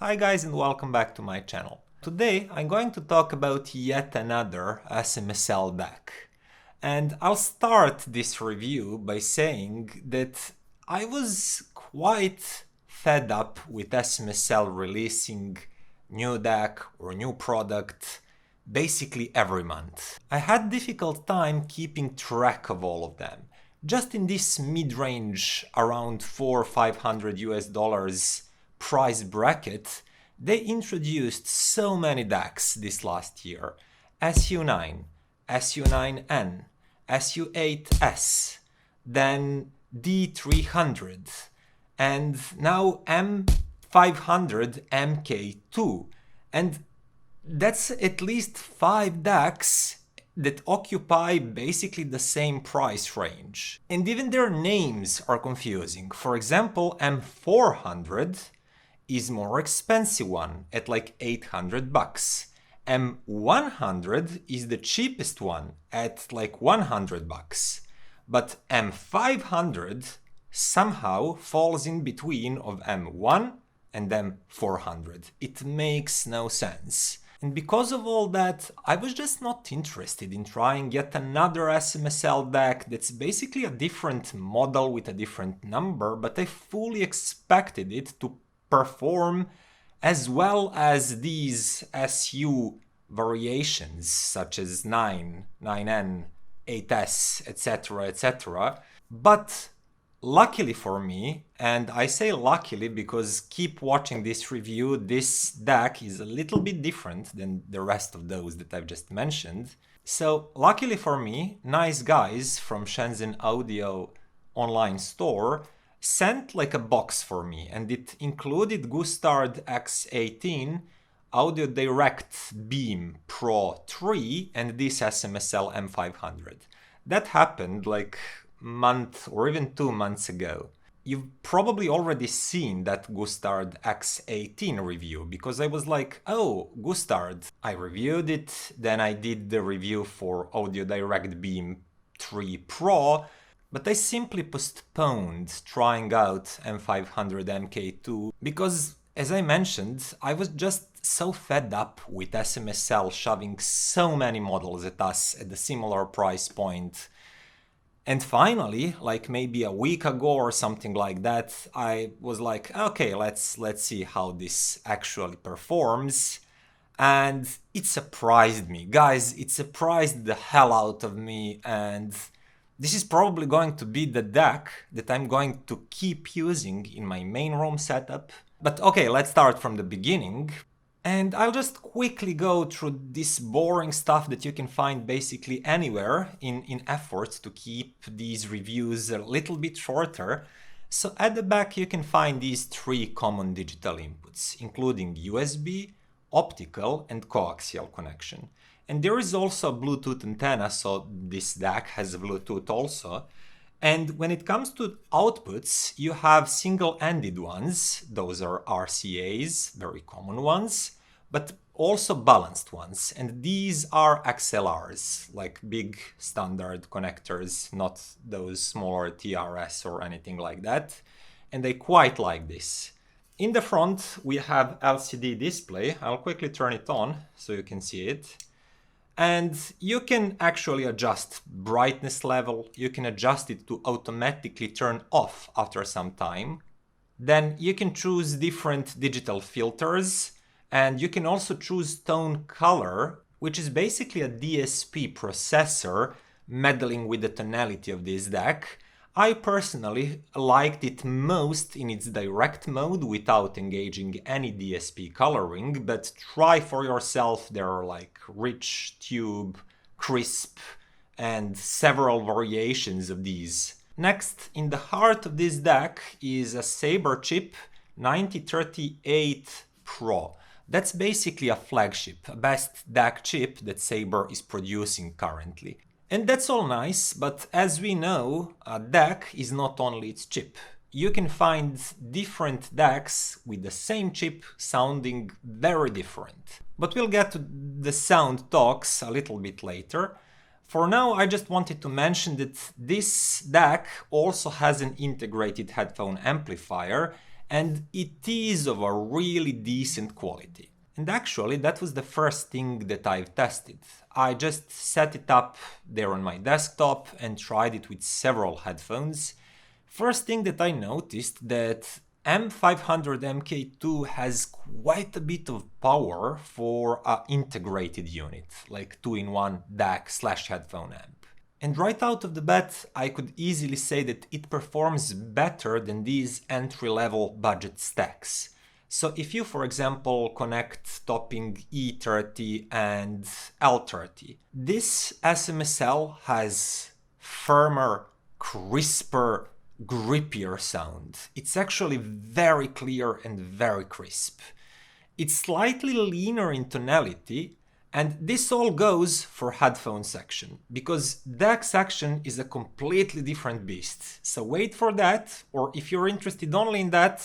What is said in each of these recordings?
Hi guys and welcome back to my channel. Today I'm going to talk about yet another SMSL DAC. And I'll start this review by saying that I was quite fed up with SMSL releasing new DAC or new product basically every month. I had difficult time keeping track of all of them. Just in this mid-range around $400-500 price bracket, they introduced so many DACs this last year. SU9, SU9N, SU8S, then D300, and now M500 MKII. And that's at least 5 DACs that occupy basically the same price range. And even their names are confusing. For example, M400 is more expensive one at like $800. M100 is the cheapest one at like $100. But M500 somehow falls in between of M1 and M400. It makes no sense. And because of all that, I was just not interested in trying yet another SMSL DAC that's basically a different model with a different number, but I fully expected it to perform as well as these SU variations such as 9, 9N, 8S, etc. But luckily for me, and I say luckily because keep watching this review, this DAC is a little bit different than the rest of those that I've just mentioned. So luckily for me, nice guys from Shenzhen Audio online store sent like a box for me, and it included Gustard X18, Audio Direct Beam Pro 3 and this SMSL M500. That happened like month or even 2 months ago. You've probably already seen that Gustard X18 review because I was like, oh, Gustard. I reviewed it, then I did the review for Audio Direct Beam 3 Pro, but I simply postponed trying out M500 MKII because, as I mentioned, I was just so fed up with SMSL shoving so many models at us at a similar price point. And finally, like maybe a week ago or something like that, I was like, okay, let's see how this actually performs. And it surprised me. Guys, it surprised the hell out of me, and this is probably going to be the DAC that I'm going to keep using in my main room setup. But okay, let's start from the beginning. And I'll just quickly go through this boring stuff that you can find basically anywhere in efforts to keep these reviews a little bit shorter. So at the back you can find these 3 common digital inputs, including USB, optical and coaxial connection. And there is also a Bluetooth antenna, so this DAC has Bluetooth also. And when it comes to outputs, you have single-ended ones, those are RCAs, very common ones, but also balanced ones. And these are XLRs, like big standard connectors, not those smaller TRS or anything like that. And I quite like this. In the front, we have LCD display. I'll quickly turn it on so you can see it. And you can actually adjust brightness level, you can adjust it to automatically turn off after some time. Then you can choose different digital filters, and you can also choose tone color, which is basically a DSP processor meddling with the tonality of this DAC. I personally liked it most in its direct mode without engaging any DSP coloring, but try for yourself. There are like rich, tube, crisp, and several variations of these. Next, in the heart of this DAC is a Sabre chip 9038 Pro. That's basically a flagship, a best DAC chip that Sabre is producing currently. And that's all nice, but as we know, a DAC is not only its chip. You can find different DACs with the same chip sounding very different. But we'll get to the sound talks a little bit later. For now, I just wanted to mention that this DAC also has an integrated headphone amplifier, and it is of a really decent quality. And actually, that was the first thing that I've tested. I just set it up there on my desktop and tried it with several headphones. First thing that I noticed that M500 MKII has quite a bit of power for an integrated unit, like 2-in-1 DAC/headphone amp. And right out of the bat, I could easily say that it performs better than these entry-level budget stacks. So if you, for example, connect topping E30 and L30, this SMSL has firmer, crisper, grippier sound. It's actually very clear and very crisp. It's slightly leaner in tonality, and this all goes for headphone section, because DAC section is a completely different beast. So wait for that, or if you're interested only in that,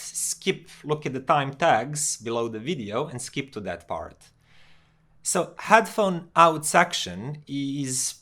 look at the time tags below the video and skip to that part. So headphone out section is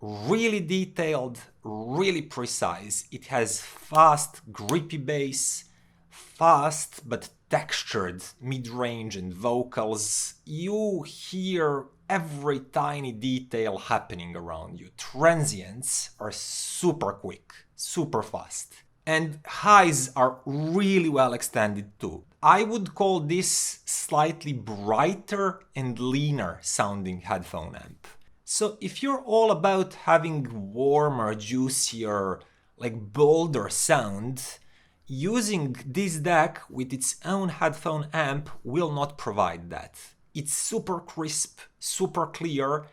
really detailed, really precise. It has fast, grippy bass, fast but textured mid-range and vocals. You hear every tiny detail happening around you. Transients are super quick, super fast. And highs are really well extended too. I would call this slightly brighter and leaner sounding headphone amp. So if you're all about having warmer, juicier, like bolder sound, using this DAC with its own headphone amp will not provide that. It's super crisp, super clear.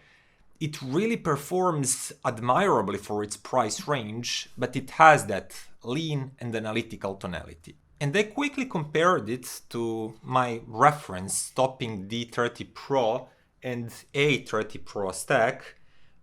It really performs admirably for its price range, but it has that lean and analytical tonality. And I quickly compared it to my reference topping D30 Pro and A30 Pro stack,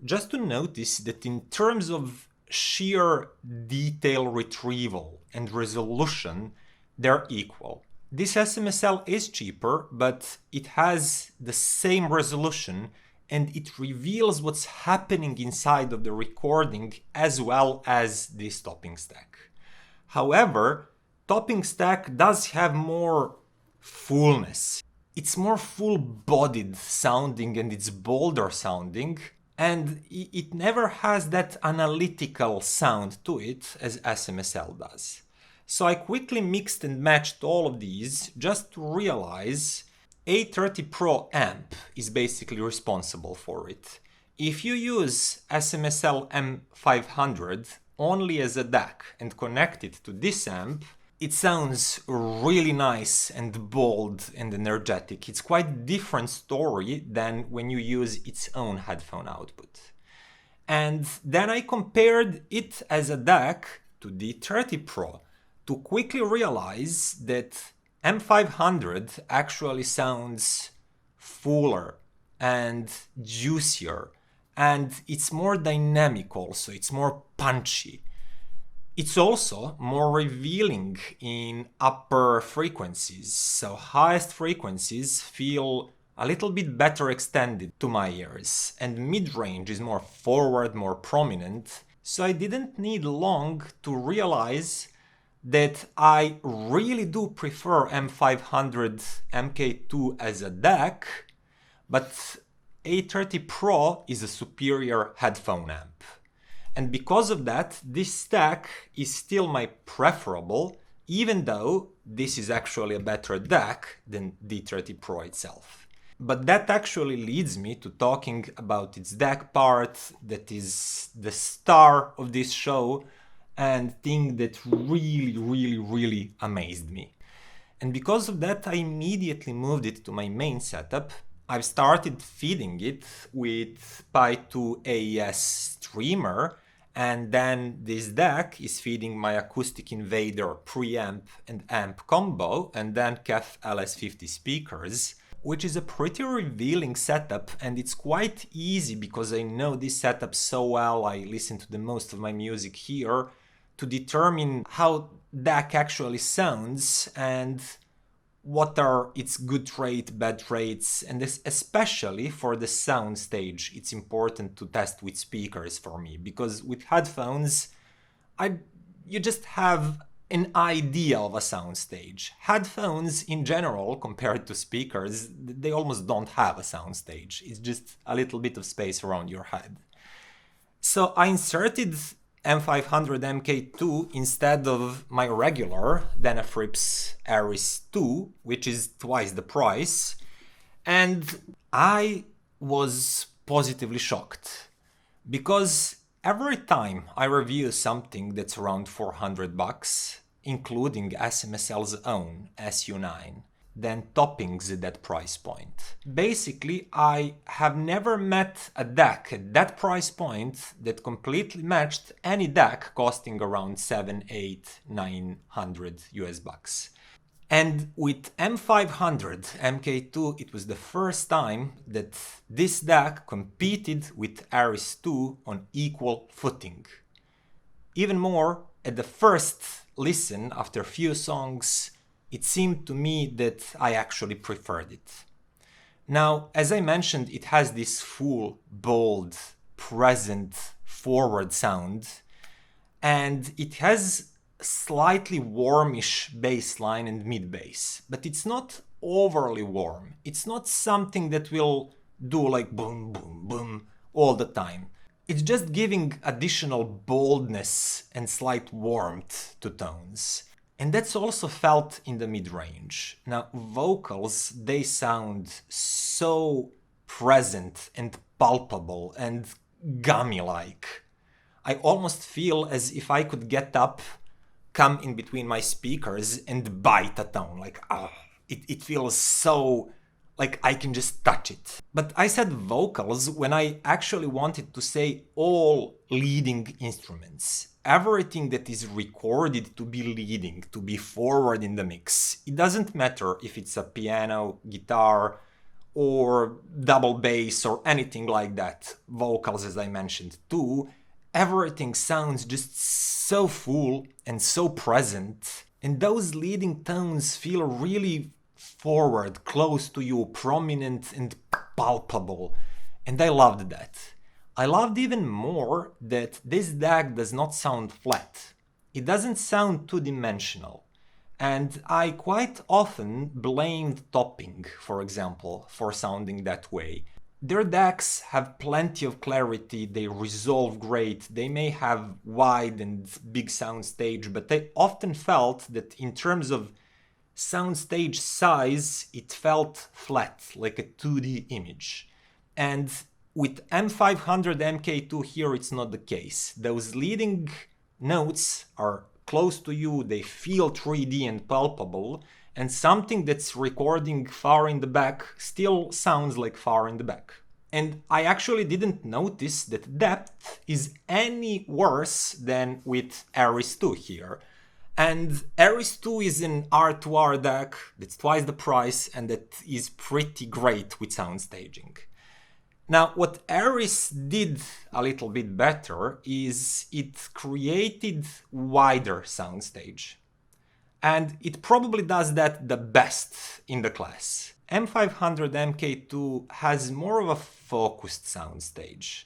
just to notice that in terms of sheer detail retrieval and resolution, they're equal. This SMSL is cheaper, but it has the same resolution and it reveals what's happening inside of the recording as well as this topping stack. However, topping stack does have more fullness. It's more full-bodied sounding and it's bolder sounding, and it never has that analytical sound to it as SMSL does. So I quickly mixed and matched all of these just to realize A30 Pro amp is basically responsible for it. If you use SMSL M500 only as a DAC and connect it to this amp, it sounds really nice and bold and energetic. It's quite a different story than when you use its own headphone output. And then I compared it as a DAC to the D30 Pro to quickly realize that M500 actually sounds fuller and juicier, and it's more dynamic also, it's more punchy. It's also more revealing in upper frequencies, so highest frequencies feel a little bit better extended to my ears, and mid-range is more forward, more prominent, so I didn't need long to realize that I really do prefer M500 MKII as a DAC, but A30 Pro is a superior headphone amp. And because of that, this stack is still my preferable, even though this is actually a better DAC than D30 Pro itself. But that actually leads me to talking about its DAC part, that is the star of this show, and thing that really amazed me. And because of that, I immediately moved it to my main setup. I've started feeding it with Pi2 AES streamer, and then this DAC is feeding my Acoustic Invader preamp and amp combo, and then KEF LS50 speakers, which is a pretty revealing setup, and it's quite easy because I know this setup so well. I listen to the most of my music here to determine how DAC actually sounds and what are its good trait, bad traits, and this, especially for the sound stage, it's important to test with speakers for me, because with headphones, you just have an idea of a soundstage. Headphones in general, compared to speakers, they almost don't have a soundstage. It's just a little bit of space around your head. So I inserted M500 MKII instead of my regular Denafrips Ares II, which is twice the price, and I was positively shocked, because every time I review something that's around $400, including SMSL's own SU9, then toppings at that price point. Basically, I have never met a DAC at that price point that completely matched any DAC costing around 7, 8, 900 US bucks. And with M500 MKII, it was the first time that this DAC competed with Ares II on equal footing. Even more, at the first listen, after a few songs, it seemed to me that I actually preferred it. Now, as I mentioned, it has this full, bold, present, forward sound, and it has slightly warmish bass line and mid bass, but it's not overly warm. It's not something that will do like boom, boom, boom all the time. It's just giving additional boldness and slight warmth to tones. And that's also felt in the mid-range. Now, vocals, they sound so present and palpable and gummy-like. I almost feel as if I could get up, come in between my speakers and bite a tone. Like, it feels so like I can just touch it. But I said vocals when I actually wanted to say all leading instruments. Everything that is recorded to be leading, to be forward in the mix. It doesn't matter if it's a piano, guitar, or double bass or anything like that. Vocals, as I mentioned too. Everything sounds just so full and so present. And those leading tones feel really forward, close to you, prominent and palpable. And I loved that. I loved even more that this DAC does not sound flat. It doesn't sound two-dimensional. And I quite often blamed topping, for example, for sounding that way. Their DACs have plenty of clarity, they resolve great, they may have wide and big soundstage, but I often felt that in terms of soundstage size, it felt flat, like a 2D image. And with M500 MKII here, it's not the case. Those leading notes are close to you, they feel 3D and palpable, and something that's recording far in the back still sounds like far in the back. And I actually didn't notice that depth is any worse than with Ares II here. And Ares II is an R2R DAC that's twice the price and that is pretty great with sound staging. Now, what Ares did a little bit better is it created wider soundstage. And it probably does that the best in the class. M500 MKII has more of a focused soundstage.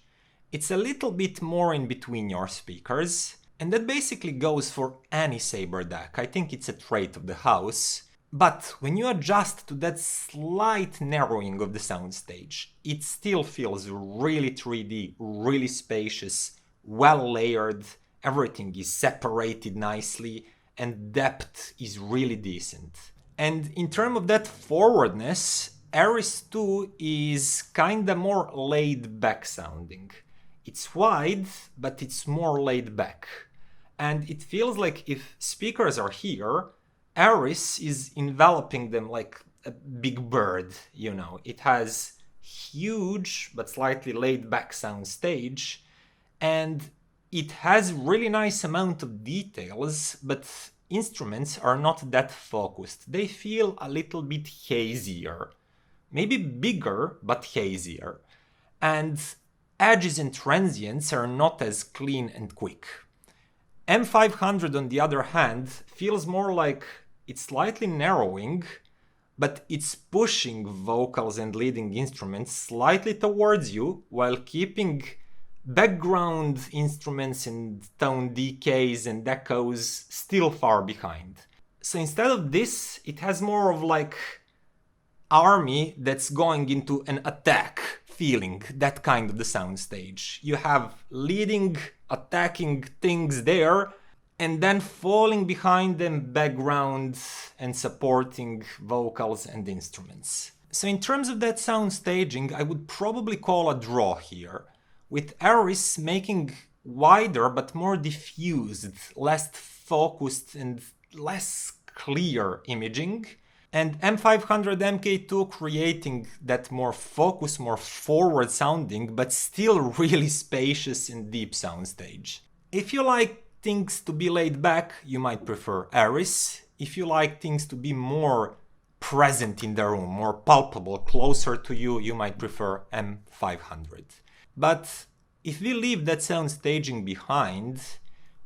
It's a little bit more in between your speakers, and that basically goes for any Sabre DAC. I think it's a trait of the house. But when you adjust to that slight narrowing of the soundstage, it still feels really 3D, really spacious, well layered, everything is separated nicely, and depth is really decent. And in terms of that forwardness, Ares II is kinda more laid back sounding. It's wide, but it's more laid back. And it feels like if speakers are here, Ares is enveloping them like a big bird, you know. It has huge but slightly laid back soundstage, and it has really nice amount of details, but instruments are not that focused. They feel a little bit hazier. Maybe bigger, but hazier. And edges and transients are not as clean and quick. M500, on the other hand, feels more like it's slightly narrowing, but it's pushing vocals and leading instruments slightly towards you while keeping background instruments and tone decays and echoes still far behind. So instead of this, it has more of like army that's going into an attack feeling, that kind of the soundstage. You have leading, attacking things there, and then falling behind them background and supporting vocals and instruments. So in terms of that sound staging, I would probably call a draw here, with Ares making wider but more diffused, less focused and less clear imaging, and M500 MKII creating that more focused, more forward sounding, but still really spacious and deep soundstage. If you like things to be laid back, you might prefer Ares. If you like things to be more present in the room, more palpable, closer to you, you might prefer M500. But if we leave that sound staging behind,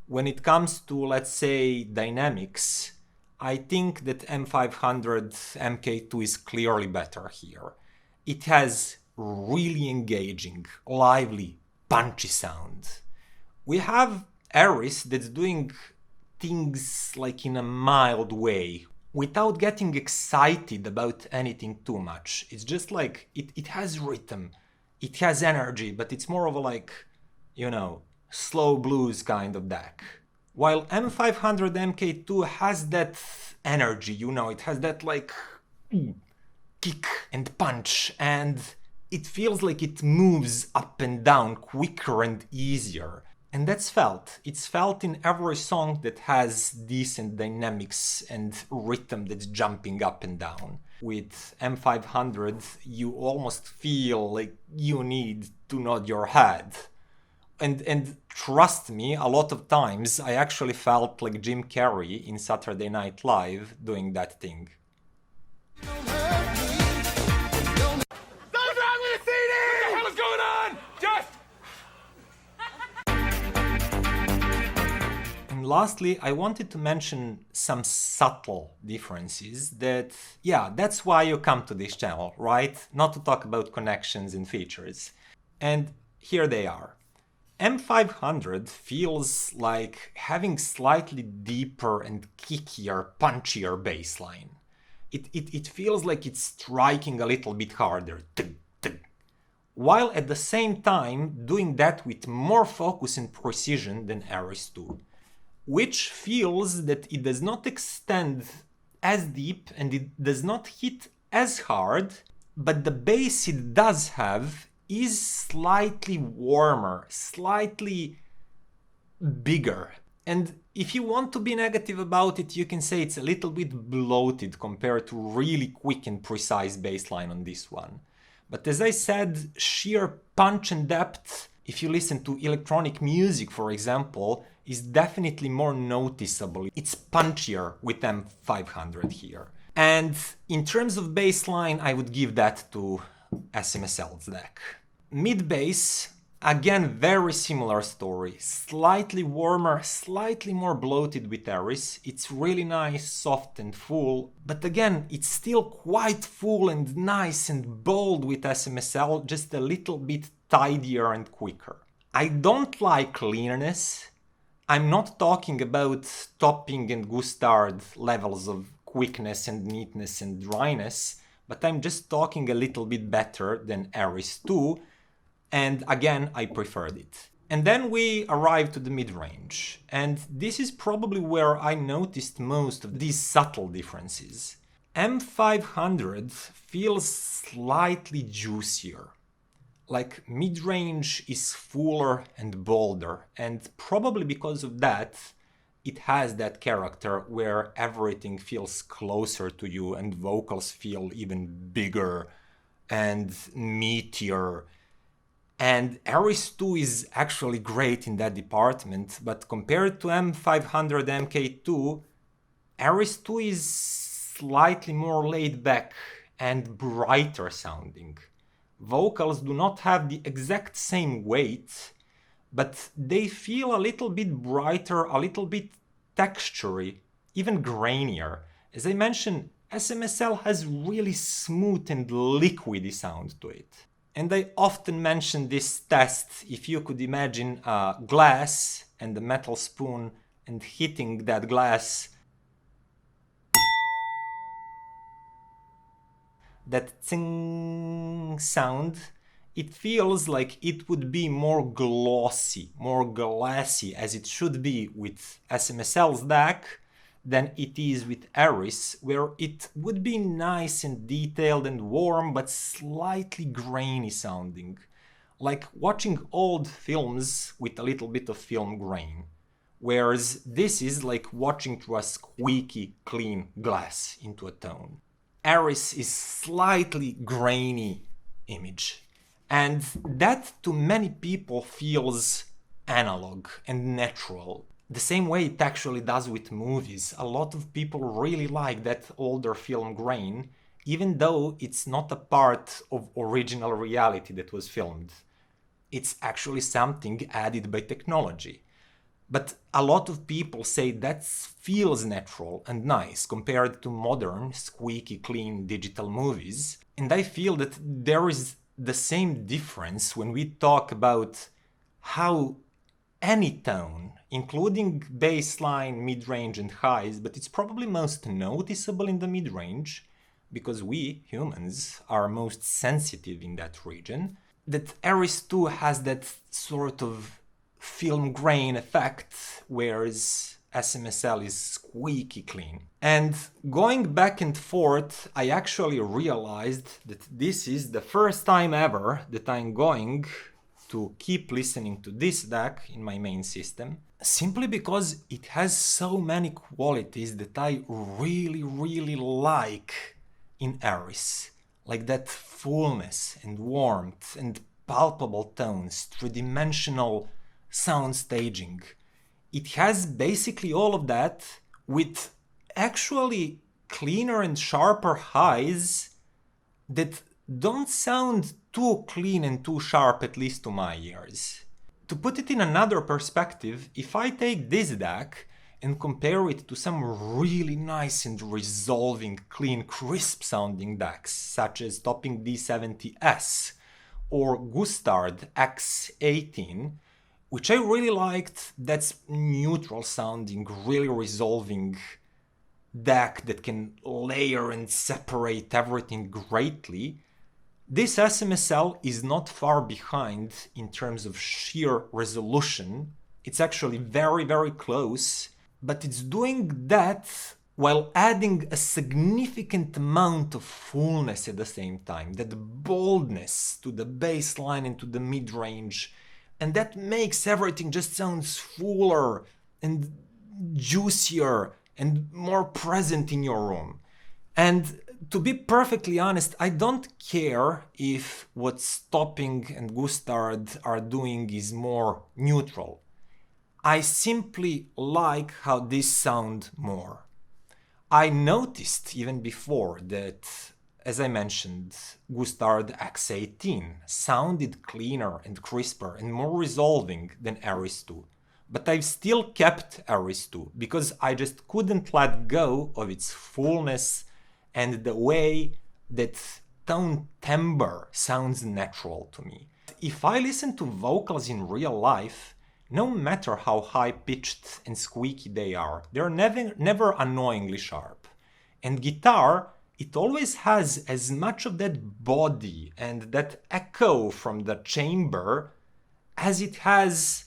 when it comes to, let's say, dynamics, I think that M500 MKII is clearly better here. It has really engaging, lively, punchy sound. We have Ares that's doing things like in a mild way, without getting excited about anything too much. It's just like, it has rhythm, it has energy, but it's more of a like, slow blues kind of DAC. While M500 MKII has that energy, it has that like kick and punch, and it feels like it moves up and down quicker and easier. And that's felt. It's felt in every song that has decent dynamics and rhythm that's jumping up and down. With M500, you almost feel like you need to nod your head. And trust me, a lot of times I actually felt like Jim Carrey in Saturday Night Live doing that thing. Lastly, I wanted to mention some subtle differences that's why you come to this channel, right? Not to talk about connections and features. And here they are. M500 feels like having slightly deeper and kickier, punchier bass line. It feels like it's striking a little bit harder, while at the same time doing that with more focus and precision than Ares II. Which feels that it does not extend as deep and it does not hit as hard, but the bass it does have is slightly warmer, slightly bigger. And if you want to be negative about it, you can say it's a little bit bloated compared to really quick and precise bass line on this one. But as I said, sheer punch and depth, if you listen to electronic music, for example, is definitely more noticeable. It's punchier with M500 here. And in terms of bassline, I would give that to SMSL's DAC. Mid-bass, again, very similar story. Slightly warmer, slightly more bloated with Ares. It's really nice, soft and full. But again, it's still quite full and nice and bold with SMSL, just a little bit tidier and quicker. I don't like clearness. I'm not talking about topping and Gustard levels of quickness and neatness and dryness, but I'm just talking a little bit better than Ares II, and again, I preferred it. And then we arrive to the mid-range, and this is probably where I noticed most of these subtle differences. M500 feels slightly juicier. Like mid-range is fuller and bolder, and probably because of that, it has that character where everything feels closer to you and vocals feel even bigger and meatier. And Ares II is actually great in that department, but compared to M500 MKII, Ares II is slightly more laid back and brighter sounding. Vocals do not have the exact same weight, but they feel a little bit brighter, a little bit textury, even grainier. As I mentioned, SMSL has really smooth and liquidy sound to it. And I often mention this test. If you could imagine a glass and a metal spoon and hitting that glass, that zing sound, it feels like it would be more glossy, more glassy, as it should be with SMSL's DAC than it is with Ares, where it would be nice and detailed and warm, but slightly grainy sounding, like watching old films with a little bit of film grain. Whereas this is like watching through a squeaky clean glass into a tone. Ares is slightly grainy image, and that to many people feels analog and natural. The same way it actually does with movies. A lot of people really like that older film grain, even though it's not a part of original reality that was filmed. It's actually something added by technology. But a lot of people say that feels natural and nice compared to modern, squeaky clean digital movies. And I feel that there is the same difference when we talk about how any tone, including bassline, mid-range and highs, but it's probably most noticeable in the mid-range, because we, humans, are most sensitive in that region, that Ares II has that sort of film grain effect, whereas SMSL is squeaky clean. And going back and forth, I actually realized that this is the first time ever that I'm going to keep listening to this DAC in my main system, simply because it has so many qualities that I really like in Ares. Like that fullness and warmth and palpable tones, three-dimensional sound staging. It has basically all of that with actually cleaner and sharper highs that don't sound too clean and too sharp, at least to my ears. To put it in another perspective, if I take this DAC and compare it to some really nice and resolving, clean, crisp sounding DACs, such as Topping D70S or Gustard X18, which I really liked, that's neutral sounding, really resolving DAC that can layer and separate everything greatly. This SMSL is not far behind in terms of sheer resolution. It's actually very close, but it's doing that while adding a significant amount of fullness at the same time, that boldness to the bass line and to the mid-range, and that makes everything just sounds fuller and juicier and more present in your room. And to be perfectly honest, I don't care if what Stopping and Gustard are doing is more neutral. I simply like how these sound more. I noticed even before that, as I mentioned, Gustard X18 sounded cleaner and crisper and more resolving than Ares II. But I've still kept Ares II because I just couldn't let go of its fullness and the way that tone timbre sounds natural to me. If I listen to vocals in real life, no matter how high-pitched and squeaky they are, they're never annoyingly sharp. And guitar, it always has as much of that body and that echo from the chamber as it has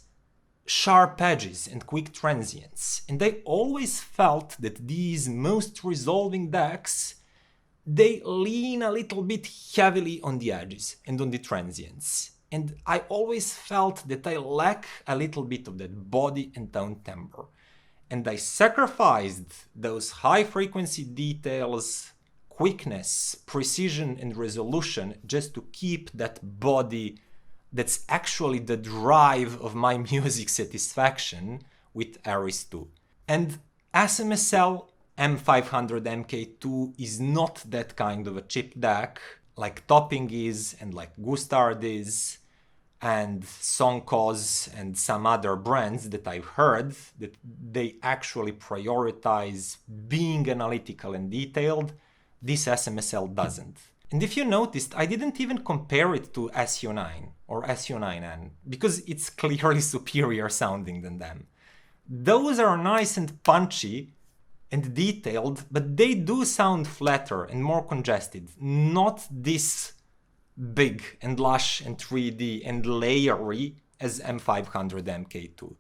sharp edges and quick transients. And I always felt that these most resolving DACs, they lean a little bit heavily on the edges and on the transients. And I always felt that I lack a little bit of that body and tone timbre. And I sacrificed those high frequency details, quickness, precision and resolution just to keep that body that's actually the drive of my music satisfaction with Ares II. And SMSL M500 MKII is not that kind of a cheap DAC like Topping is and like Gustard is and Songcause and some other brands that I've heard that they actually prioritize being analytical and detailed. This SMSL doesn't. And if you noticed, I didn't even compare it to SU9 or SU9N, because it's clearly superior sounding than them. Those are nice and punchy and detailed, but they do sound flatter and more congested, not this big and lush and 3D and layery as M500 MKII.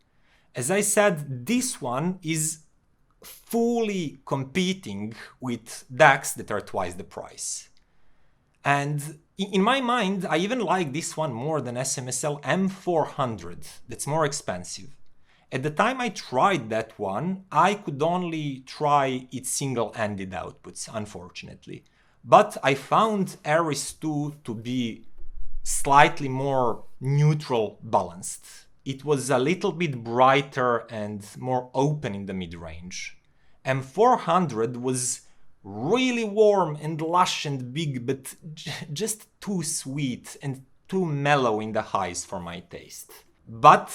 As I said, this one is fully competing with DACs that are twice the price. And in my mind, I even like this one more than SMSL M400, that's more expensive. At the time I tried that one, I could only try its single-ended outputs, unfortunately. But I found Ares II to be slightly more neutral balanced. It was a little bit brighter and more open in the mid-range. M400 was really warm and lush and big, but just too sweet and too mellow in the highs for my taste. But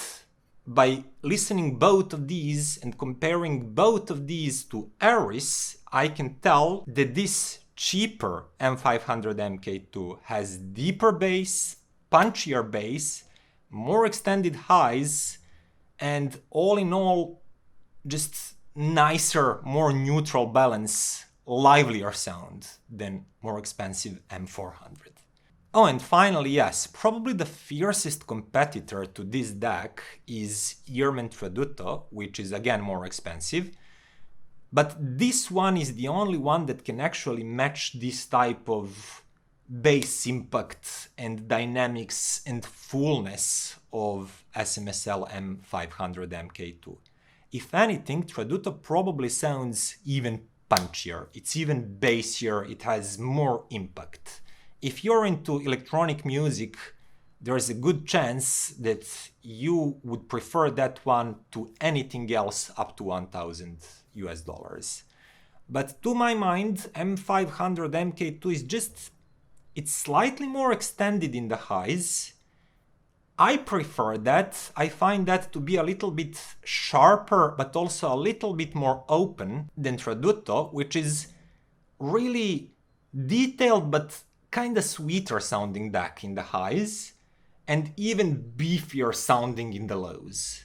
by listening both of these and comparing both of these to Ares, I can tell that this cheaper M500 MKII has deeper bass, punchier bass, more extended highs, and all in all, just nicer, more neutral balance, livelier sound than more expensive M400. Oh, and finally, yes, probably the fiercest competitor to this DAC is EarMen Tradutto, which is again more expensive. But this one is the only one that can actually match this type of bass impact and dynamics and fullness of SMSL M500 MKII. If anything, Tradutto probably sounds even punchier, it's even bassier, it has more impact. If you're into electronic music, there's a good chance that you would prefer that one to anything else up to $1,000. But to my mind, M500 MKII is just, it's slightly more extended in the highs. I prefer that. I find that to be a little bit sharper, but also a little bit more open than Tradutto, which is really detailed but kind of sweeter sounding DAC in the highs, and even beefier sounding in the lows.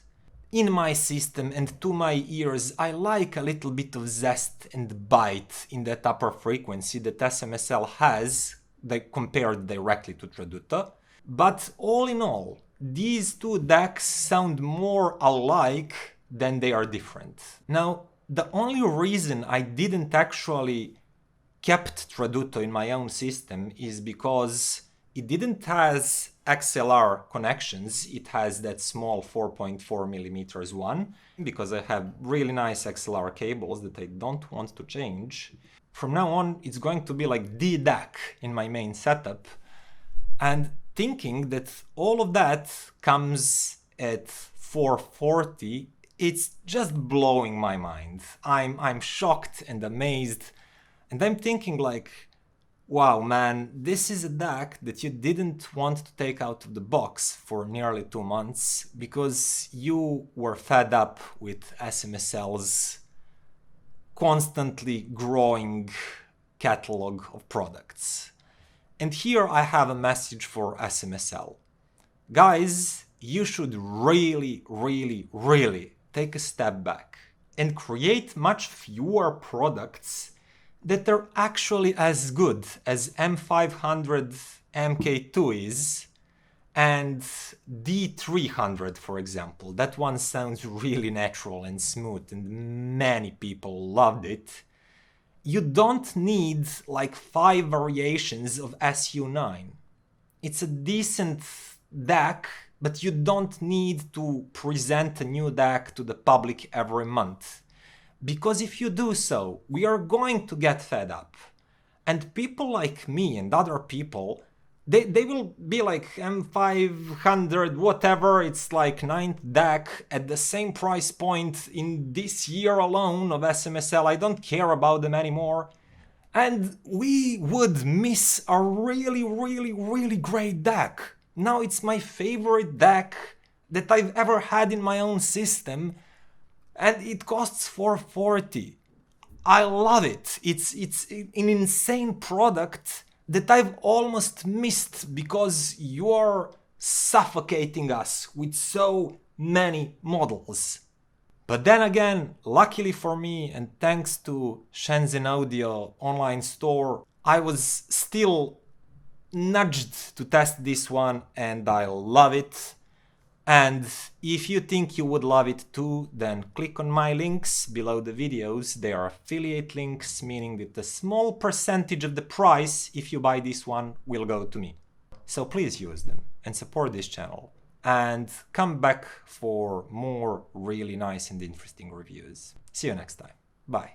In my system and to my ears, I like a little bit of zest and bite in that upper frequency that SMSL has compared directly to Tradutto. But all in all, these two DACs sound more alike than they are different. Now, the only reason I didn't actually kept Tradutto in my own system is because it didn't has XLR connections, it has that small 4.4mm one, because I have really nice XLR cables that I don't want to change. From now on, it's going to be like the DAC in my main setup, and thinking that all of that comes at 440, it's just blowing my mind. I'm shocked and amazed. And I'm thinking like, wow, man, this is a DAC that you didn't want to take out of the box for nearly 2 months because you were fed up with SMSL's constantly growing catalog of products. And here I have a message for SMSL. Guys, you should really, really, really take a step back and create much fewer products that are actually as good as M500 MKII is, and D300, for example. That one sounds really natural and smooth, and many people loved it. You don't need like 5 variations of SU9. It's a decent DAC, but you don't need to present a new DAC to the public every month. Because if you do so, we are going to get fed up. And people like me and other people, they will be like M500, whatever, it's like 9th DAC at the same price point in this year alone of SMSL, I don't care about them anymore. And we would miss a really, really, really great DAC. Now it's my favorite DAC that I've ever had in my own system, and it costs $440. I love it. It's an insane product, that I've almost missed because you're suffocating us with so many models. But then again, luckily for me and thanks to Shenzhen Audio online store, I was still nudged to test this one and I love it. And if you think you would love it too, then click on my links below the videos. They are affiliate links, meaning that a small percentage of the price, if you buy this one, will go to me. So please use them and support this channel. And come back for more really nice and interesting reviews. See you next time. Bye.